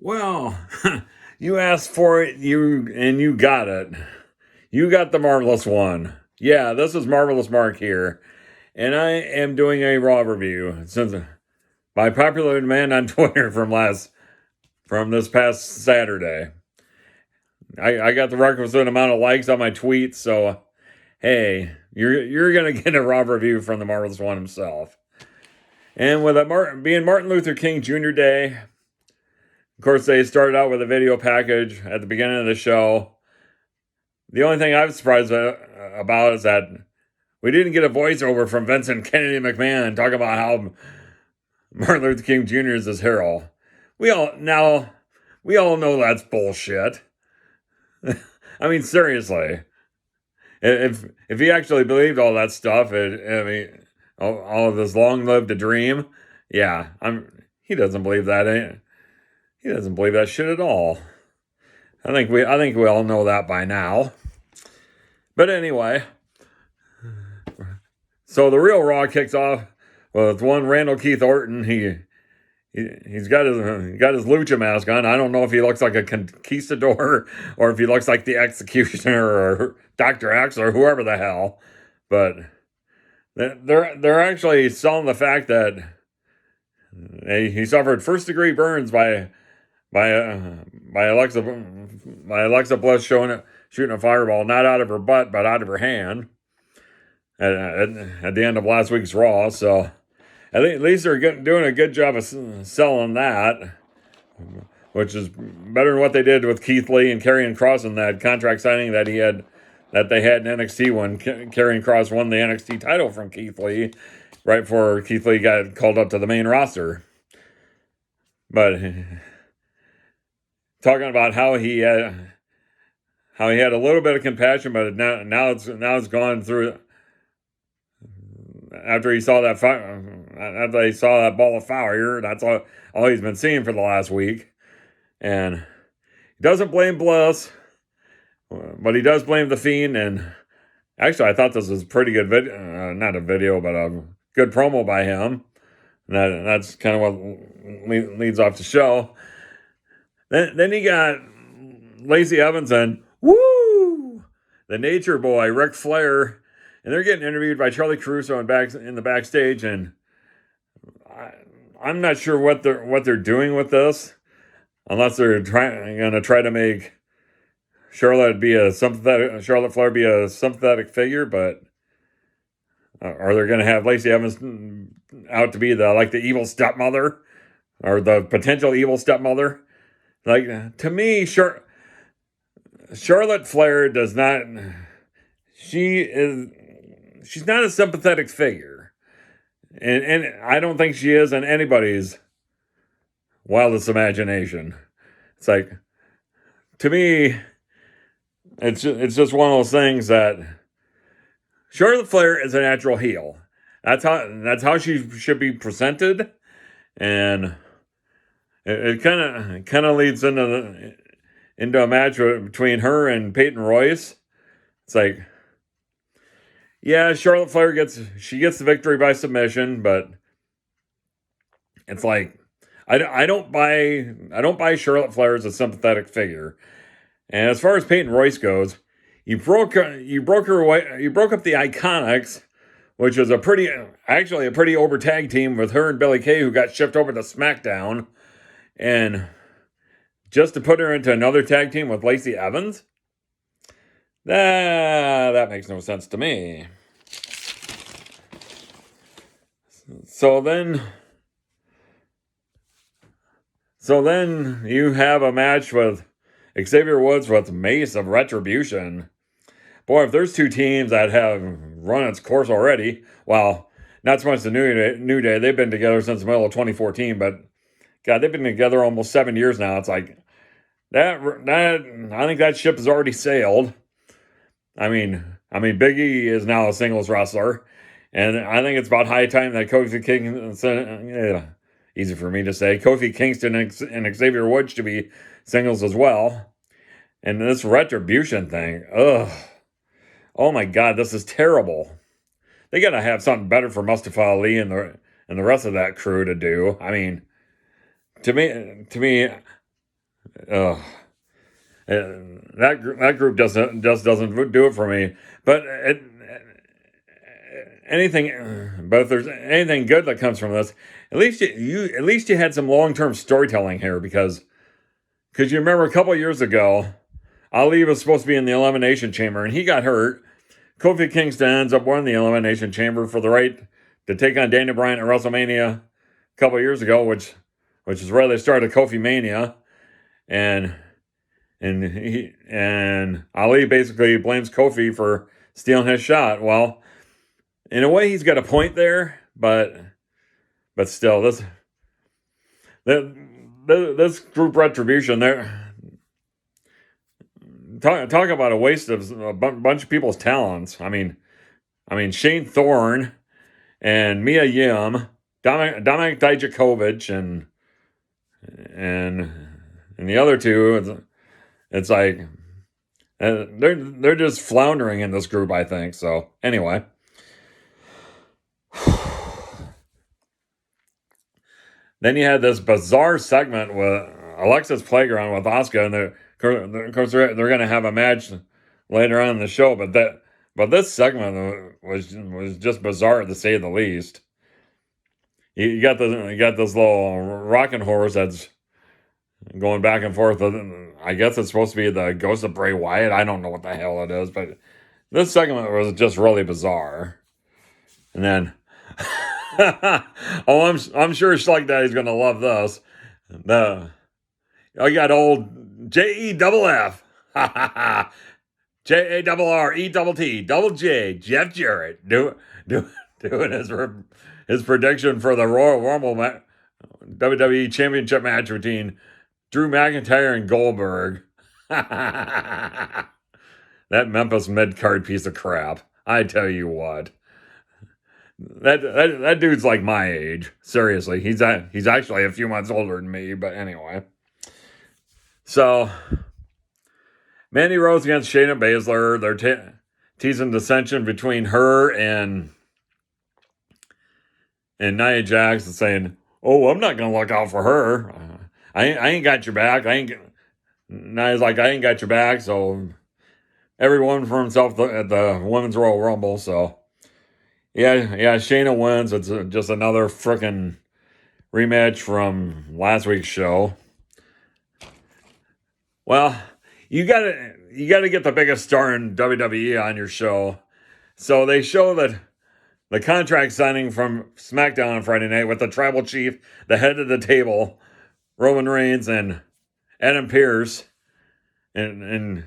Well, you asked for it, you got it. You got the Marvelous One. Yeah, this is Marvelous Mark here, and I am doing a Raw review since by popular demand on Twitter from this past Saturday. I got the requisite amount of likes on my tweets, so hey, you're gonna get a Raw review from the Marvelous One himself. And with it being Martin Luther King Jr. Day, of course, they started out with a video package at the beginning of the show. The only thing I was surprised about is that we didn't get a voiceover from Vincent Kennedy McMahon talking about how Martin Luther King Jr. is his hero. We all know that's bullshit. I mean, seriously, if he actually believed all that stuff, all of this long lived a dream, yeah, he doesn't believe that. He doesn't believe that shit at all. I think we all know that by now. But anyway, so the real Raw kicks off with one Randall Keith Orton. He's got his lucha mask on. I don't know if he looks like a conquistador or if he looks like the Executioner or Dr. X or whoever the hell. But they're actually selling the fact that he suffered first degree burns by Alexa Bliss shooting a fireball not out of her butt but out of her hand at the end of last week's Raw. So at least they're doing a good job of selling that, which is better than what they did with Keith Lee and Karrion Kross in that contract signing that they had in NXT when Karrion Kross won the NXT title from Keith Lee right before Keith Lee got called up to the main roster. But talking about how he had a little bit of compassion, but now it's gone through. After he saw that ball of fire, that's all he's been seeing for the last week, and he doesn't blame Bliss, but he does blame the Fiend. And actually, I thought this was a pretty good video, not a video, but a good promo by him. And that's kind of what leads off the show. Then you got Lacey Evans and the Nature Boy, Ric Flair, and they're getting interviewed by Charlie Caruso in the backstage, and I'm not sure what they're doing with this, unless they're going to try to make Charlotte Flair be a sympathetic figure, but are they going to have Lacey Evans out to be the evil stepmother or the potential evil stepmother? Like, to me, Charlotte Flair does not. She's not a sympathetic figure, and I don't think she is in anybody's wildest imagination. It's like, to me, it's just one of those things that Charlotte Flair is a natural heel. That's how she should be presented, and it kind of leads into a match between her and Peyton Royce. It's like, yeah, Charlotte Flair gets the victory by submission, but it's like I don't buy Charlotte Flair as a sympathetic figure. And as far as Peyton Royce goes, you broke up the Iconics, which was a pretty over tag team with her and Billie Kay, who got shipped over to SmackDown, and just to put her into another tag team with Lacey Evans, that makes no sense to me. So then you have a match with Xavier Woods with Mace of Retribution. Boy, if there's two teams that have run its course already, well, not so much the New Day. They've been together since the middle of 2014, but God, they've been together almost 7 years now. It's like that. I think that ship has already sailed. I mean, Big E is now a singles wrestler, and I think it's about high time that Kofi Kingston, easy for me to say, Kofi Kingston and Xavier Woods to be singles as well. And this Retribution thing, oh my God, this is terrible. They got to have something better for Mustafa Ali and the rest of that crew to do. I mean, to me, uh, that group doesn't do it for me. But but if there's anything good that comes from this, at least you had some long-term storytelling here, because you remember a couple years ago, Ali was supposed to be in the Elimination Chamber and he got hurt. Kofi Kingston ends up winning the Elimination Chamber for the right to take on Daniel Bryan at WrestleMania a couple years ago, which is where they started Kofi Mania, and Ali basically blames Kofi for stealing his shot. Well, in a way, he's got a point there, but still, this group Retribution, they're talk about a waste of a bunch of people's talents. I mean, Shane Thorne and Mia Yim, Dominik Dijakovic, and the other two. It's like they're just floundering in this group, I think. So anyway. Then you had this bizarre segment with Alexa's Playground with Asuka, and of course they're going to have a match later on in the show. But this segment was just bizarre, to say the least. You got this little rocking horse that's going back and forth. I guess it's supposed to be the ghost of Bray Wyatt. I don't know what the hell it is, but this segment was just really bizarre. And then, I'm sure Slug Daddy's gonna love this. I got old JEFF, JARRETT, Jeff Jarrett doing his prediction for the Royal Rumble WWE Championship match between Drew McIntyre and Goldberg. That Memphis mid-card piece of crap. I tell you what. That dude's like my age. Seriously, he's actually a few months older than me. But anyway, so Mandy Rose against Shayna Baszler. They're teasing dissension between her and Nia Jax, and saying, "Oh, I'm not gonna look out for her. I ain't got your back. Nia's like, I ain't got your back." So everyone for himself at the Women's Royal Rumble. So. Yeah, Shayna wins. It's just another frickin' rematch from last week's show. Well, you gotta get the biggest star in WWE on your show. So they show that the contract signing from SmackDown on Friday night with the Tribal Chief, the head of the table, Roman Reigns, and Adam Pearce. And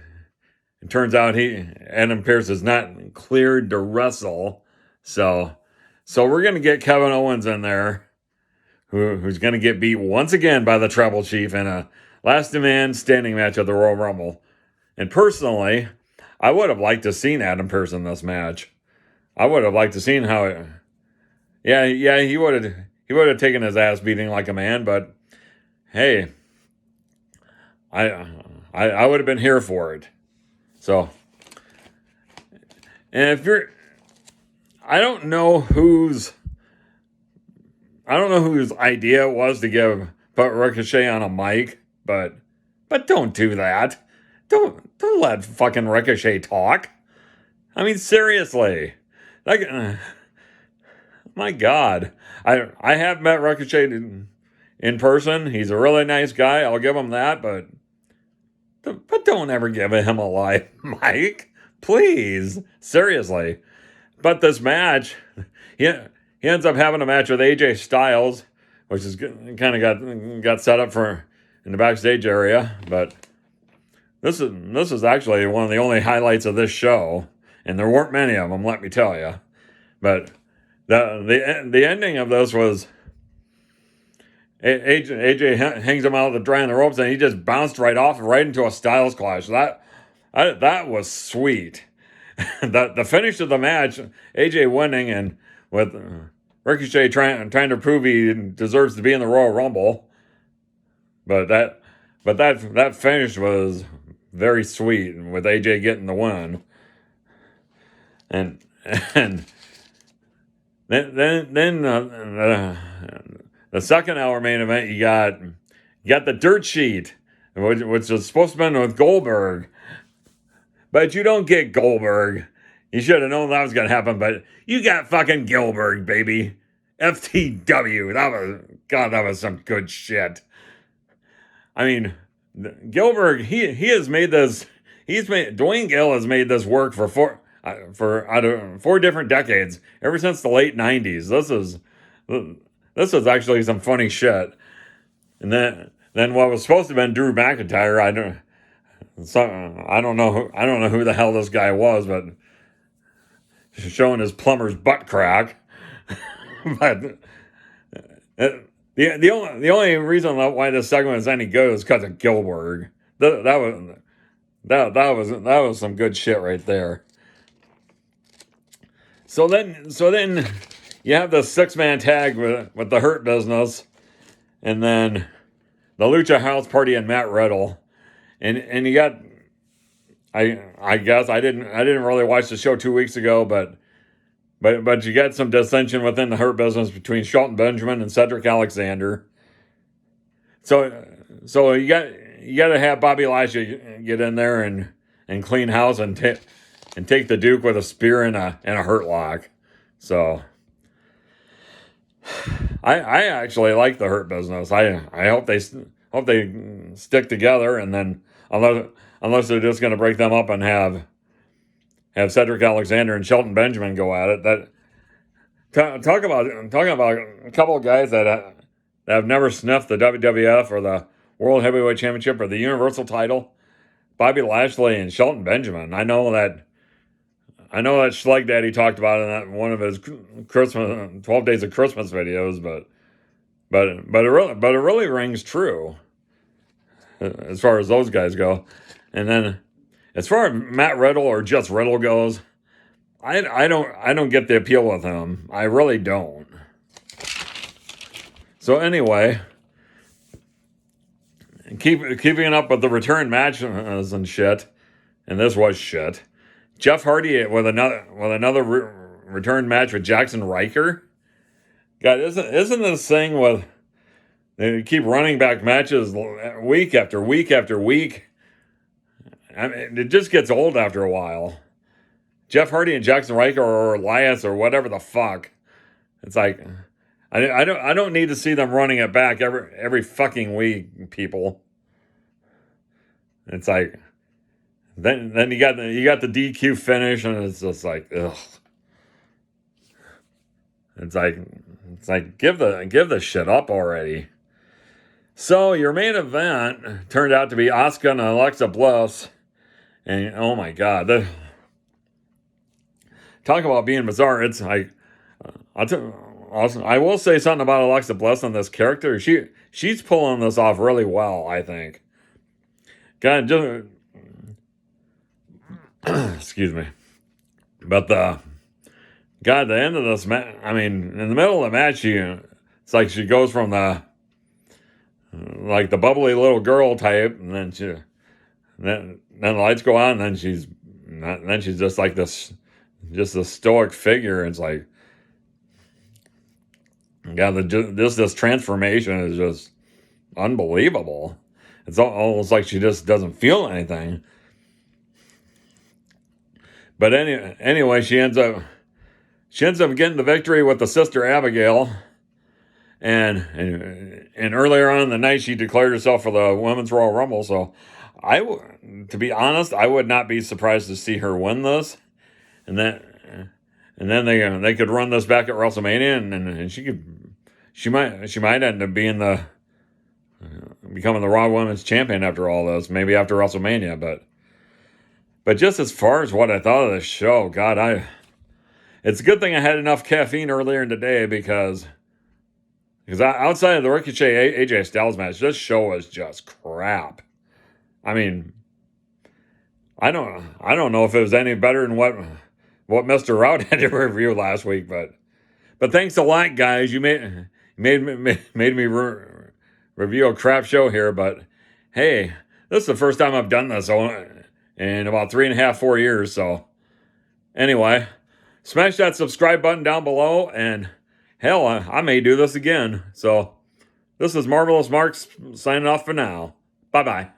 it turns out Adam Pearce is not cleared to wrestle. So we're going to get Kevin Owens in there, who's going to get beat once again by the Tribal Chief in a last man standing match at the Royal Rumble. And personally, I would have liked to have seen Adam Pearce in this match. I would have liked to have seen how it... Yeah, he would have taken his ass beating like a man, but hey, I would have been here for it. So, and if you're... I don't know whose idea it was to put Ricochet on a mic, but don't do that. Don't let fucking Ricochet talk. I mean, seriously. Like, my God. I have met Ricochet in person. He's a really nice guy. I'll give him that, but don't ever give him a live mic. Please. Seriously. But this match, he ends up having a match with AJ Styles, which is kind of got set up for in the backstage area. But this is actually one of the only highlights of this show, and there weren't many of them, let me tell you. But the ending of this was AJ hangs him out of the dry on the ropes, and he just bounced right into a Styles clash. That was sweet. The finish of the match, AJ winning, and with Ricochet trying to prove he deserves to be in the Royal Rumble. But that finish was very sweet, with AJ getting the win. And then the second hour main event, you got the dirt sheet, which is supposed to be with Goldberg. But you don't get Goldberg. You should have known that was going to happen, but you got fucking Goldberg, baby. FTW. That was some good shit. I mean, Goldberg, he has made this, Dwayne Gill has made this work for four different decades, ever since the late 90s. This is actually some funny shit. And then what was supposed to have been Drew McIntyre, I don't know who the hell this guy was, but showing his plumber's butt crack. But the only reason why this segment is any good is because of Goldberg. That was some good shit right there. So then you have the 6-man tag with the Hurt Business, and then the Lucha House Party and Matt Riddle, and you got, I guess I didn't really watch the show 2 weeks ago, but you got some dissension within the Hurt Business between Shelton Benjamin and Cedric Alexander. So you got to have Bobby Lashley get in there and clean house and take the Duke with a spear and a hurt lock. So I actually like the Hurt Business. I hope they stick together, and then unless they're just going to break them up and have Cedric Alexander and Shelton Benjamin go at it. Talking about a couple of guys that have never sniffed the WWF or the World Heavyweight Championship or the Universal title. Bobby Lashley and Shelton Benjamin. I know that Schleg Daddy talked about it in that one of his Christmas 12 Days of Christmas videos, but it really rings true as far as those guys go. And then as far as Matt Riddle or just Riddle goes, I don't get the appeal with him. I really don't. So anyway, keeping up with the return matches and shit, and this was shit. Jeff Hardy with another return match with Jackson Riker. God, isn't this thing with they keep running back matches week after week after week? I mean, it just gets old after a while. Jeff Hardy and Jackson Riker or Elias or whatever the fuck. It's like I don't need to see them running it back every fucking week, people. It's like then you got the DQ finish, and it's just like ugh. It's like give the shit up already. So your main event turned out to be Asuka and Alexa Bliss, and oh my god, talk about being bizarre. It's like I will say something about Alexa Bliss and this character. She's pulling this off really well, I think. God, just excuse me, but the end of this match. I mean, in the middle of the match, it's like she goes from the bubbly little girl type, and then the lights go on, and then she's just like this stoic figure. It's like, God, this transformation is just unbelievable. It's almost like she just doesn't feel anything. But anyway, she ends up getting the victory with the Sister Abigail, and earlier on in the night she declared herself for the Women's Royal Rumble. So to be honest, I would not be surprised to see her win this, and then they could run this back at WrestleMania, and she might end up being becoming the Raw Women's Champion after all this, maybe after WrestleMania. But just as far as what I thought of this show, God, it's a good thing I had enough caffeine earlier in the day because outside of the Ricochet AJ Styles match, this show was just crap. I mean, I don't know if it was any better than what Mr. Rout had to review last week, but thanks a lot, guys. You made me review a crap show here, but hey, this is the first time I've done this in about 3.5, 4 years. So anyway, smash that subscribe button down below, and hell, I may do this again. So this is Marvelous Mark signing off for now. Bye-bye.